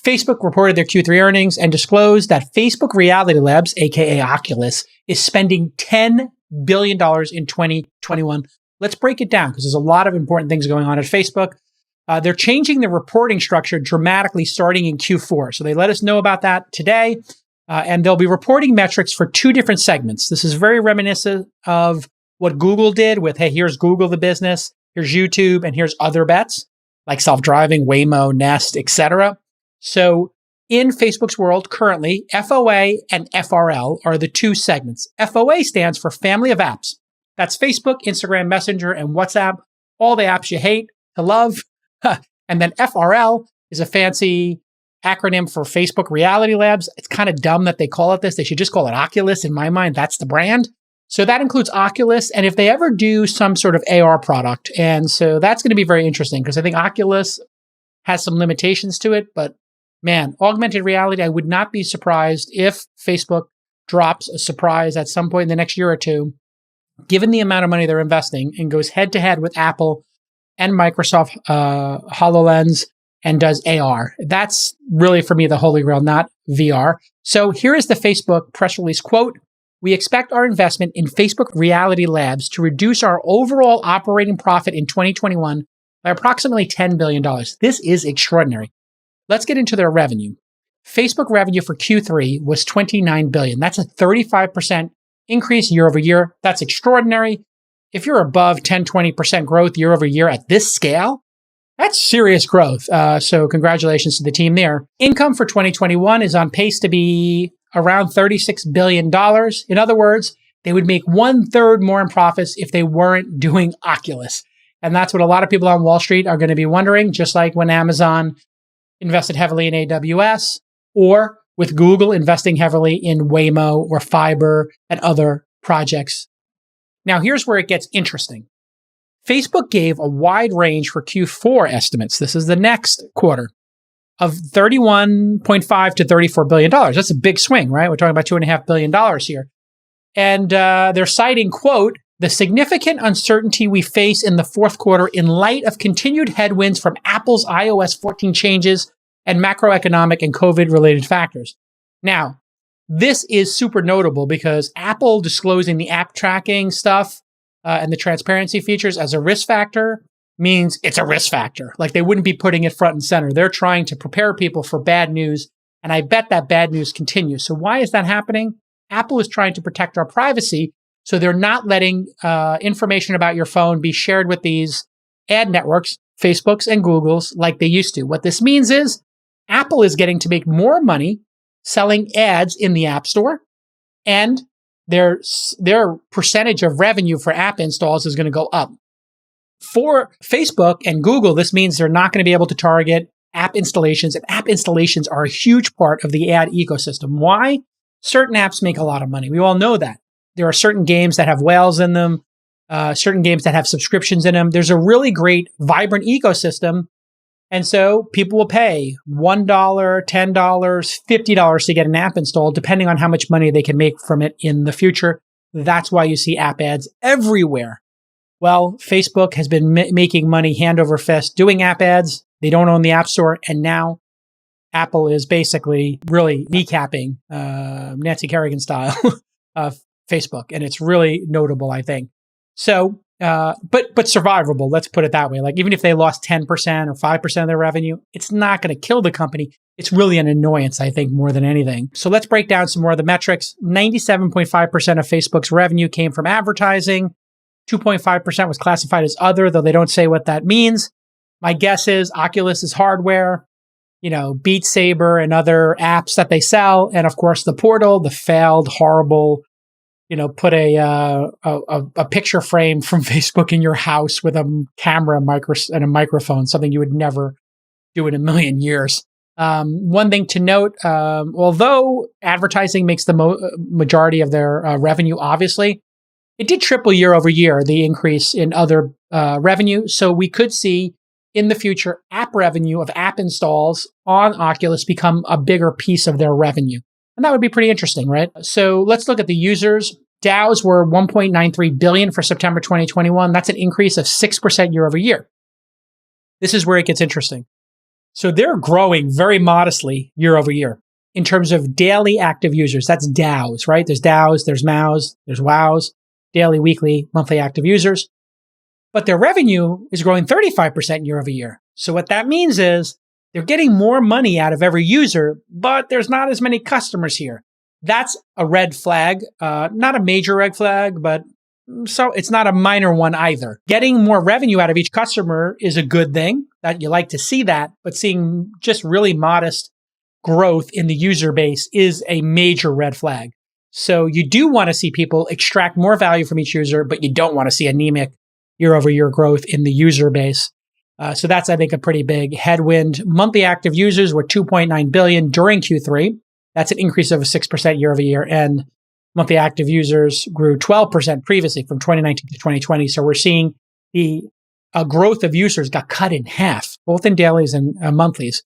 Facebook reported their Q3 earnings and disclosed that Facebook Reality Labs, aka Oculus, is spending $10 billion in 2021. Let's break it down because there's a lot of important things going on at Facebook. They're changing the reporting structure dramatically starting in Q4. So they let us know about that today. And they'll be reporting metrics for two different segments. This is very reminiscent of what Google did with, hey, here's Google the business, here's YouTube, and here's other bets like self-driving, Waymo, Nest, etc. So in Facebook's world currently, FOA and FRL are the two segments. FOA stands for Family of Apps. That's Facebook, Instagram, Messenger, and WhatsApp, all the apps you hate to love. And then FRL is a fancy acronym for Facebook Reality Labs. It's kind of dumb that they call it this. They should just call it Oculus. In my mind, that's the brand. So that includes Oculus, and if they ever do some sort of AR product. And so that's going to be very interesting because I think Oculus has some limitations to it, but man, augmented reality, I would not be surprised if Facebook drops a surprise at some point in the next year or two, given the amount of money they're investing, and goes head to head with Apple and Microsoft HoloLens and does AR. That's really, for me, the holy grail, not VR. So here is the Facebook press release quote. We expect our investment in Facebook Reality Labs to reduce our overall operating profit in 2021 by approximately $10 billion. This is extraordinary. Let's get into their revenue. Facebook revenue for Q3 was $29 billion. That's a 35% increase year over year. That's extraordinary. If you're above 10, 20% growth year over year at this scale, that's serious growth. So congratulations to the team there. Income for 2021 is on pace to be around $36 billion. In other words, they would make 1/3 more in profits if they weren't doing Oculus. And that's what a lot of people on Wall Street are going to be wondering, just like when Amazon invested heavily in AWS, or with Google investing heavily in Waymo or Fiber and other projects. Now, here's where it gets interesting. Facebook gave a wide range for Q4 estimates. This is the next quarter of $31.5 to $34 billion. That's a big swing, right? We're talking about $2.5 billion here. And they're citing, quote, the significant uncertainty we face in the fourth quarter in light of continued headwinds from Apple's iOS 14 changes and macroeconomic and COVID-related factors. Now, this is super notable because Apple disclosing the app tracking stuff and the transparency features as a risk factor means it's a risk factor. Like they wouldn't be putting it front and center. They're trying to prepare people for bad news. And I bet that bad news continues. So why is that happening? Apple is trying to protect our privacy. So they're not letting information about your phone be shared with these ad networks, Facebook's and Google's, like they used to. What this means is Apple is getting to make more money selling ads in the App Store, and their percentage of revenue for app installs is going to go up. For Facebook and Google, this means they're not going to be able to target app installations, and app installations are a huge part of the ad ecosystem. Why? Certain apps make a lot of money. We all know that. There are certain games that have whales in them, certain games that have subscriptions in them. There's a really great, vibrant ecosystem. And so people will pay $1, $10, $50 to get an app installed, depending on how much money they can make from it in the future. That's why you see app ads everywhere. Well, Facebook has been making money hand over fist doing app ads. They don't own the App Store. And now Apple is basically really kneecapping, Nancy Kerrigan style, Facebook. And it's really notable, I think. So, but survivable, let's put it that way. Like even if they lost 10% or 5% of their revenue, it's not going to kill the company. It's really an annoyance, I think, more than anything. So let's break down some more of the metrics. 97.5% of Facebook's revenue came from advertising. 2.5% was classified as other, though they don't say what that means. My guess is Oculus is hardware, Beat Saber and other apps that they sell. And of course, the Portal, the failed, horrible, put a picture frame from Facebook in your house with a camera and a microphone, something you would never do in a million years. One thing to note, although advertising makes the majority of their revenue, obviously, it did triple year over year, the increase in other revenue. So we could see in the future app revenue of app installs on Oculus become a bigger piece of their revenue. And that would be pretty interesting, right? So let's look at the users. DAUs were 1.93 billion for September 2021. That's an increase of 6% year over year. This is where it gets interesting. So they're growing very modestly year over year in terms of daily active users. That's DAOs, right? There's DAOs, there's MAOs, there's WOWs, daily, weekly, monthly active users. But their revenue is growing 35% year over year. So what that means is they're getting more money out of every user, but there's not as many customers here. That's a red flag, not a major red flag, but so it's not a minor one either. Getting more revenue out of each customer is a good thing. That you like to see that, but seeing just really modest growth in the user base is a major red flag. So you do want to see people extract more value from each user, but you don't want to see anemic year over year growth in the user base. So that's, I think, a pretty big headwind. Monthly active users were 2.9 billion during Q3. That's an increase of 6% year over year. And monthly active users grew 12% previously from 2019 to 2020. So we're seeing the growth of users got cut in half, both in dailies and monthlies.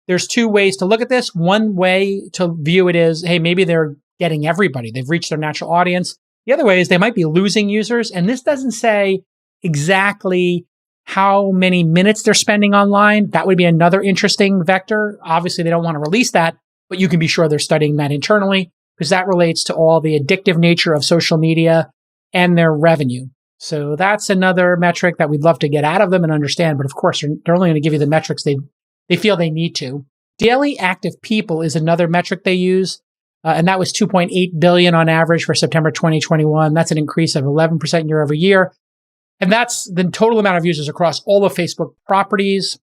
There's two ways to look at this. One way to view it is, hey, maybe they're getting everybody. They've reached their natural audience. The other way is they might be losing users. And this doesn't say exactly how many minutes they're spending online. That would be another interesting vector. Obviously, they don't want to release that, but you can be sure they're studying that internally because that relates to all the addictive nature of social media and their revenue. So that's another metric that we'd love to get out of them and understand. But of course, they're only going to give you the metrics they feel they need to. Daily active people is another metric they use. And that was 2.8 billion on average for September 2021. That's an increase of 11% year over year. And that's the total amount of users across all of Facebook properties.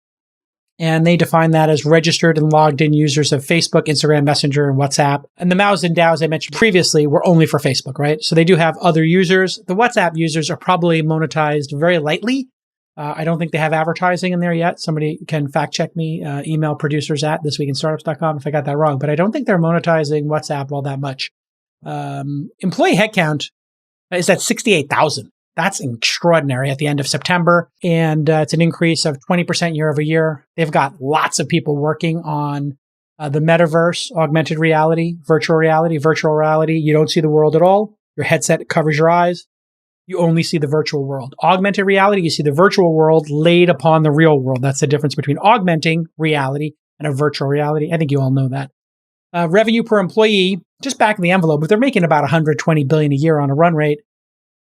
And they define that as registered and logged in users of Facebook, Instagram, Messenger, and WhatsApp. And the MAOs and DAOs I mentioned previously were only for Facebook, right? So they do have other users. The WhatsApp users are probably monetized very lightly. I don't think they have advertising in there yet. Somebody can fact check me, email producers at thisweekinstartups.com if I got that wrong. But I don't think they're monetizing WhatsApp all that much. Employee headcount is at 68,000. That's extraordinary at the end of September. And it's an increase of 20% year over year. They've got lots of people working on the metaverse, augmented reality, virtual reality. You don't see the world at all. Your headset covers your eyes. You only see the virtual world. Augmented reality, you see the virtual world laid upon the real world. That's the difference between augmenting reality and a virtual reality. I think you all know that. Revenue per employee, just back in the envelope, if they're making about 120 billion a year on a run rate,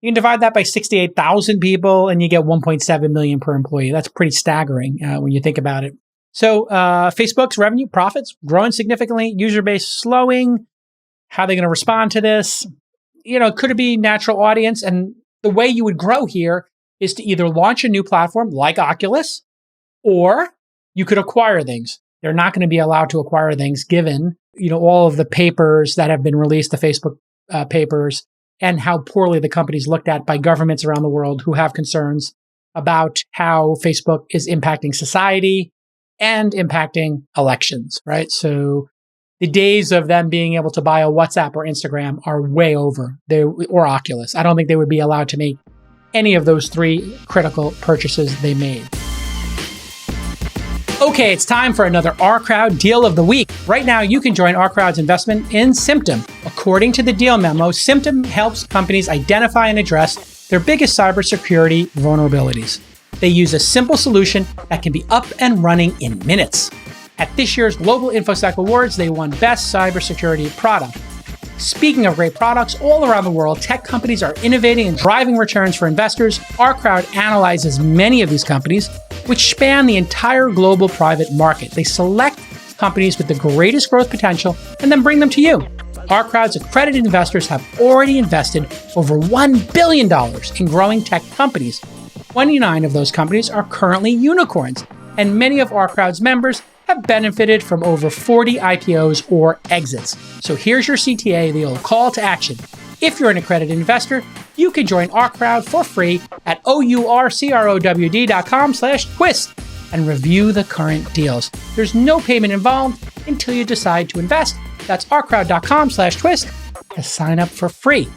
you can divide that by 68,000 people and you get 1.7 million per employee. That's pretty staggering when you think about it. So Facebook's revenue, profits growing significantly, user base slowing. How are they going to respond to this? Could it be natural audience? And the way you would grow here is to either launch a new platform like Oculus, or you could acquire things. They're not going to be allowed to acquire things given, all of the papers that have been released, the Facebook papers, and how poorly the company's looked at by governments around the world who have concerns about how Facebook is impacting society and impacting elections, right? So the days of them being able to buy a WhatsApp or Instagram are way over, or Oculus. I don't think they would be allowed to make any of those three critical purchases they made. Okay, it's time for another OurCrowd Deal of the Week. Right now, you can join OurCrowd's investment in Symptom. According to the deal memo, Symptom helps companies identify and address their biggest cybersecurity vulnerabilities. They use a simple solution that can be up and running in minutes. At this year's Global InfoSec Awards, they won Best Cybersecurity Product. Speaking of great products, all around the world, tech companies are innovating and driving returns for investors. OurCrowd analyzes many of these companies, which span the entire global private market. They select companies with the greatest growth potential and then bring them to you. OurCrowd's accredited investors have already invested over $1 billion in growing tech companies. 29 of those companies are currently unicorns, and many of OurCrowd's members have benefited from over 40 IPOs or exits. So here's your CTA, the old call to action. If you're an accredited investor, you can join OurCrowd for free at OurCrowd.com/twist and review the current deals. There's no payment involved until you decide to invest. That's OurCrowd.com/twist to sign up for free.